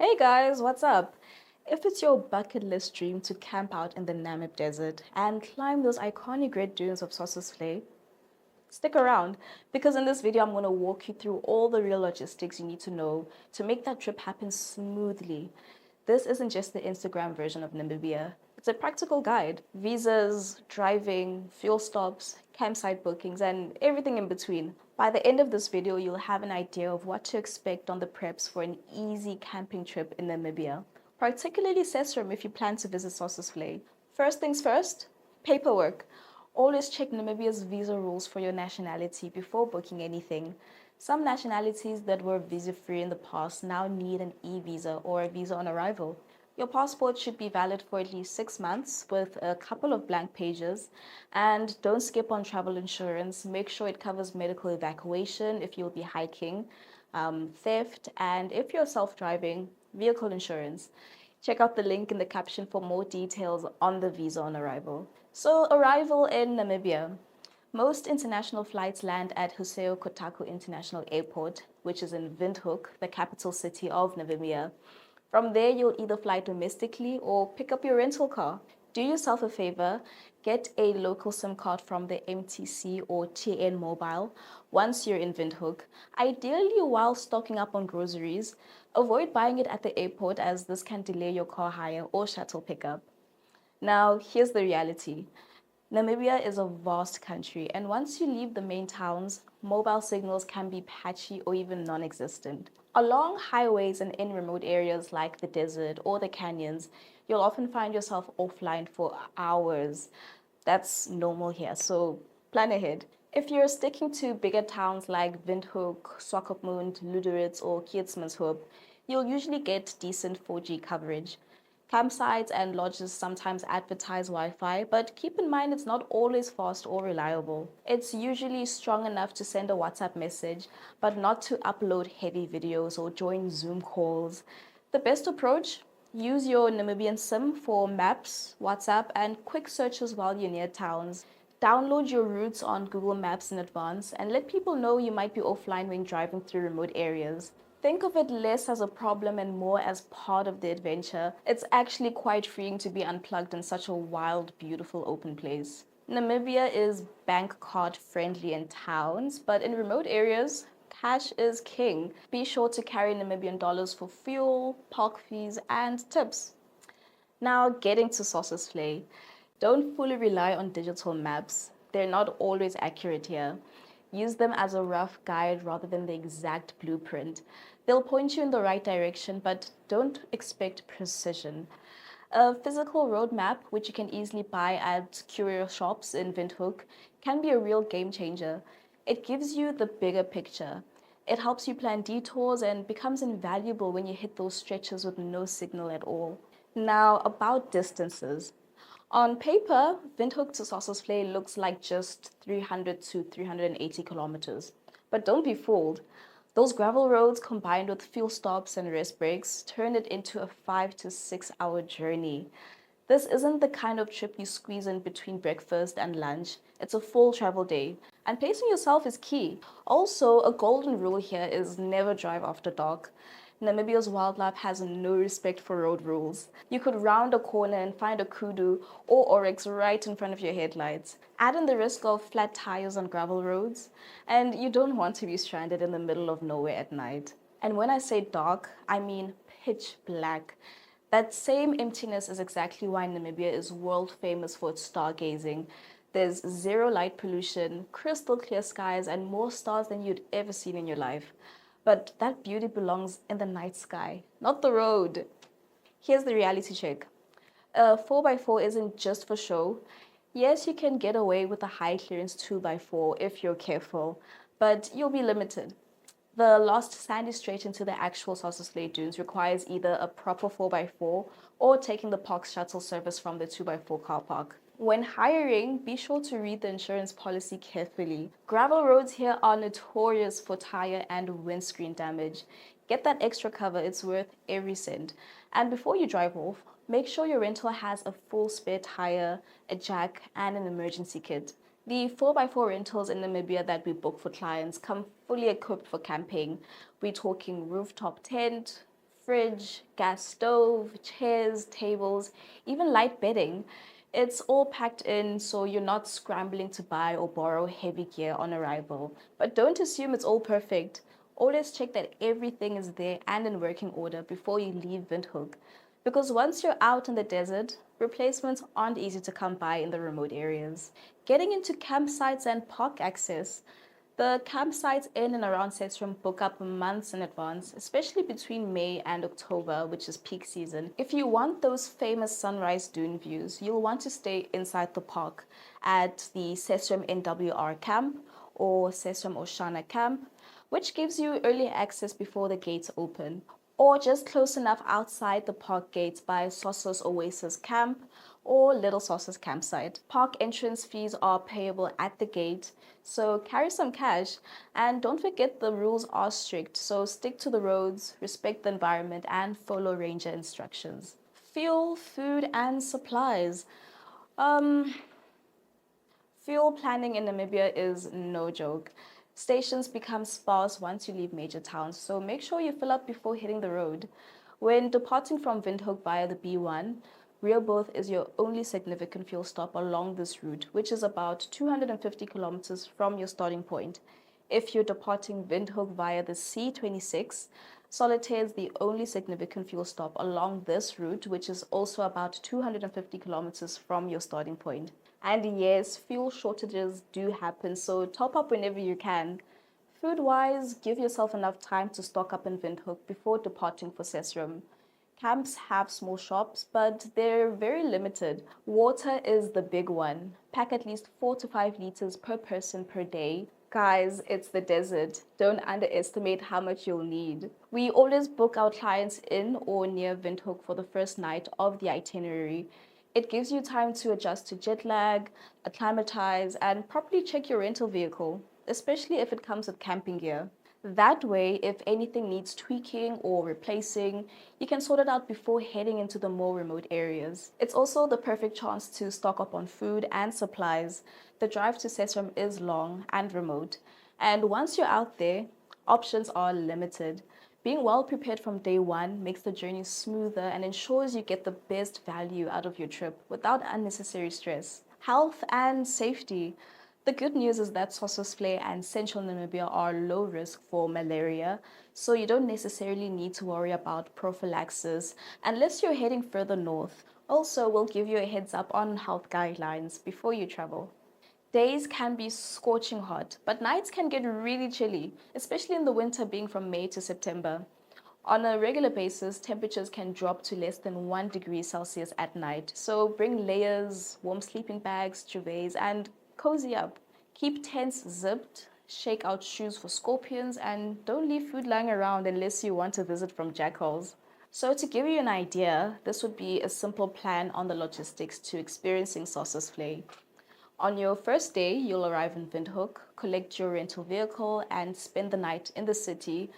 Hey guys, what's up? If it's your bucket list dream to camp out in the Namib Desert and climb those iconic red dunes of Sossusvlei, stick around because in this video I'm going to walk you through all the real logistics you need to know to make that trip happen smoothly. This isn't just the Instagram version of Namibia. It's a practical guide. Visas, driving, fuel stops, campsite bookings, and everything in between. By the end of this video, you'll have an idea of what to expect on the preps for an easy camping trip in Namibia, particularly Sesriem if you plan to visit Sossusvlei. First things first, paperwork. Always check Namibia's visa rules for your nationality before booking anything. Some nationalities that were visa-free in the past now need an e-visa or a visa on arrival. Your passport should be valid for at least 6 months with a couple of blank pages. And don't skip on travel insurance. Make sure it covers medical evacuation if you'll be hiking, theft, and if you're self-driving, vehicle insurance. Check out the link in the caption for more details on the visa on arrival. So, arrival in Namibia. Most international flights land at Hussein Kotaku International Airport, which is in Windhoek, the capital city of Namibia. From there, you'll either fly domestically or pick up your rental car. Do yourself a favor, get a local SIM card from the MTC or TN Mobile once you're in Windhoek, ideally while stocking up on groceries. Avoid buying it at the airport as this can delay your car hire or shuttle pickup. Now, here's the reality. Namibia is a vast country, and once you leave the main towns, mobile signals can be patchy or even non existent. Along highways and in remote areas like the desert or the canyons, you'll often find yourself offline for hours. That's normal here, so plan ahead. If you're sticking to bigger towns like Windhoek, Swakopmund, Luderitz, or Keetsmanshoop, you'll usually get decent 4G coverage. Campsites and lodges sometimes advertise Wi-Fi, but keep in mind it's not always fast or reliable. It's usually strong enough to send a WhatsApp message, but not to upload heavy videos or join Zoom calls. The best approach? Use your Namibian SIM for maps, WhatsApp, and quick searches while you're near towns. Download your routes on Google Maps in advance and let people know you might be offline when driving through remote areas. Think of it less as a problem and more as part of the adventure. It's actually quite freeing to be unplugged in such a wild, beautiful open place. Namibia is bank card friendly in towns, but in remote areas, cash is king. Be sure to carry Namibian dollars for fuel, park fees, and tips. Now, getting to Sossusvlei. Don't fully rely on digital maps. They're not always accurate here. Use them as a rough guide rather than the exact blueprint. They'll point you in the right direction, but don't expect precision. A physical road map, which you can easily buy at courier shops in Windhoek, can be a real game changer. It gives you the bigger picture. It helps you plan detours and becomes invaluable when you hit those stretches with no signal at all. Now, about distances. On paper, Windhoek to Sossusvlei looks like just 300 to 380 kilometers. But don't be fooled. Those gravel roads combined with fuel stops and rest breaks turn it into a 5 to 6 hour journey. This isn't the kind of trip you squeeze in between breakfast and lunch. It's a full travel day. And pacing yourself is key. Also, a golden rule here is never drive after dark. Namibia's wildlife has no respect for road rules. You could round a corner and find a kudu or oryx right in front of your headlights. Add in the risk of flat tires on gravel roads, and you don't want to be stranded in the middle of nowhere at night. And when I say dark, I mean pitch black. That same emptiness is exactly why Namibia is world famous for its stargazing. There's zero light pollution, crystal clear skies, and more stars than you'd ever seen in your life. But that beauty belongs in the night sky, not the road. Here's the reality check. A 4x4 isn't just for show. Yes, you can get away with a high clearance 2x4 if you're careful, but you'll be limited. The last sandy straight into the actual Sossusvlei dunes requires either a proper 4x4 or taking the park shuttle service from the 2x4 car park. When hiring, be sure to read the insurance policy carefully. Gravel roads here are notorious for tire and windscreen damage. Get that extra cover, it's worth every cent. And before you drive off, make sure your rental has a full spare tire, a jack, and an emergency kit. The 4x4 rentals in Namibia that we book for clients come fully equipped for camping. We're talking rooftop tent, fridge, gas stove, chairs, tables, even light bedding. It's all packed in so you're not scrambling to buy or borrow heavy gear on arrival. But don't assume it's all perfect. Always check that everything is there and in working order before you leave Windhoek. Because once you're out in the desert, replacements aren't easy to come by in the remote areas. Getting into campsites and park access. The campsites in and around Sesriem book up months in advance, especially between May and October, which is peak season. If you want those famous sunrise dune views, you'll want to stay inside the park at the Sesriem NWR camp or Sesriem Oshana camp, which gives you early access before the gates open, or just close enough outside the park gates by Sossus Oasis Camp or Little Sossus Campsite. Park entrance fees are payable at the gate, so carry some cash, and don't forget the rules are strict, so stick to the roads, respect the environment, and follow ranger instructions. Fuel, food, and supplies. Um, Fuel planning in Namibia is no joke. Stations become sparse once you leave major towns, so make sure you fill up before hitting the road. When departing from Windhoek via the B1, Rehoboth is your only significant fuel stop along this route, which is about 250 kilometers from your starting point. If you're departing Windhoek via the C26, Solitaire is the only significant fuel stop along this route, which is also about 250 kilometers from your starting point. And yes, fuel shortages do happen, so top up whenever you can. Food-wise, give yourself enough time to stock up in Windhoek before departing for Sesriem. Camps have small shops, but they're very limited. Water is the big one. Pack at least 4 to 5 liters per person per day. Guys, it's the desert. Don't underestimate how much you'll need. We always book our clients in or near Windhoek for the first night of the itinerary. It gives you time to adjust to jet lag, acclimatize, and properly check your rental vehicle, especially if it comes with camping gear. That way, if anything needs tweaking or replacing, you can sort it out before heading into the more remote areas. It's also the perfect chance to stock up on food and supplies. The drive to Sesriem is long and remote, and once you're out there, options are limited. Being well prepared from day one makes the journey smoother and ensures you get the best value out of your trip without unnecessary stress. Health and safety. The good news is that Sossusvlei and central Namibia are low risk for malaria, so you don't necessarily need to worry about prophylaxis unless you're heading further north. Also, we'll give you a heads up on health guidelines before you travel. Days can be scorching hot, but nights can get really chilly, especially in the winter being from May to September. On a regular basis, temperatures can drop to less than 1 degree Celsius at night, so bring layers, warm sleeping bags, duvets, and cozy up. Keep tents zipped, shake out shoes for scorpions, and don't leave food lying around unless you want a visit from jackals. So to give you an idea, this would be a simple plan on the logistics to experiencing Sossusvlei. On your first day, you'll arrive in Windhoek, collect your rental vehicle, and spend the night in the city.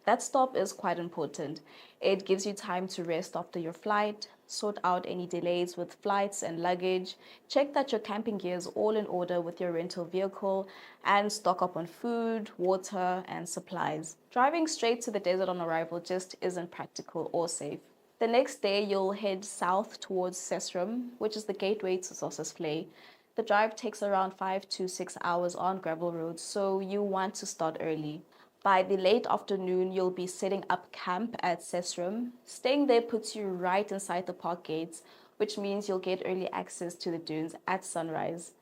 That stop is quite important. It gives you time to rest after your flight, sort out any delays with flights and luggage, check that your camping gear is all in order with your rental vehicle, and stock up on food, water, and supplies. Driving straight to the desert on arrival just isn't practical or safe. The next day, you'll head south towards Sesriem, which is the gateway to Sossusvlei. The drive takes around 5 to 6 hours on gravel roads, so you want to start early. By the late afternoon, you'll be setting up camp at Sesriem. Staying there puts you right inside the park gates, which means you'll get early access to the dunes at sunrise.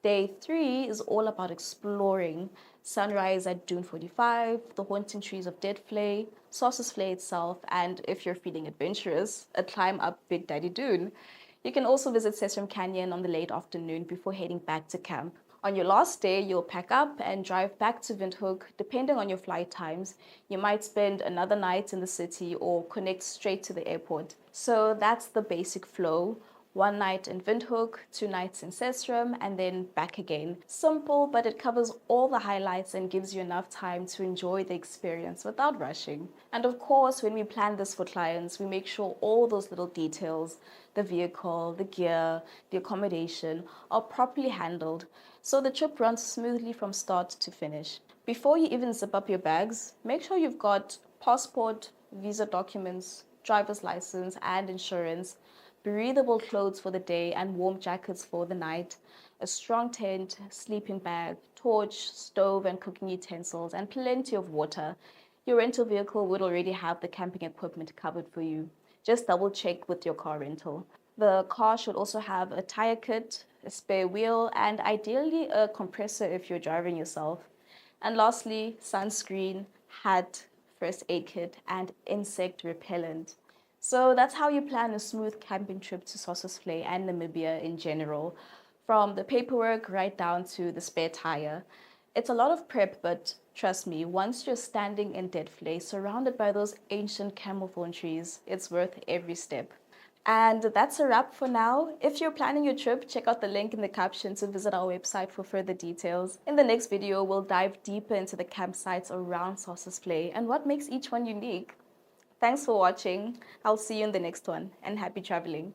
Day 3 is all about exploring. Sunrise at Dune 45, the haunting trees of Deadvlei, Sossusvlei itself, and if you're feeling adventurous, a climb up Big Daddy Dune. You can also visit Sesriem Canyon on the late afternoon before heading back to camp. On your last day, you'll pack up and drive back to Windhoek. Depending on your flight times, you might spend another night in the city or connect straight to the airport. So that's the basic flow. 1 night in Windhoek, 2 nights in Sesriem, and then back again. Simple, but it covers all the highlights and gives you enough time to enjoy the experience without rushing. And of course, when we plan this for clients, we make sure all those little details, the vehicle, the gear, the accommodation, are properly handled, so the trip runs smoothly from start to finish. Before you even zip up your bags, make sure you've got passport, visa documents, driver's license and insurance, breathable clothes for the day and warm jackets for the night, a strong tent, sleeping bag, torch, stove and cooking utensils, and plenty of water. Your rental vehicle would already have the camping equipment covered for you. Just double check with your car rental. The car should also have a tire kit, a spare wheel, and ideally a compressor if you're driving yourself. And lastly, sunscreen, hat, first aid kit, and insect repellent. So that's how you plan a smooth camping trip to Sossusvlei and Namibia in general, from the paperwork right down to the spare tire. It's a lot of prep, but trust me, once you're standing in Dead Flay, surrounded by those ancient camel thorn trees, it's worth every step. And that's a wrap for now. If you're planning your trip, check out the link in the caption to visit our website for further details. In the next video, we'll dive deeper into the campsites around Sossusvlei and what makes each one unique. Thanks for watching. I'll see you in the next one, and happy traveling.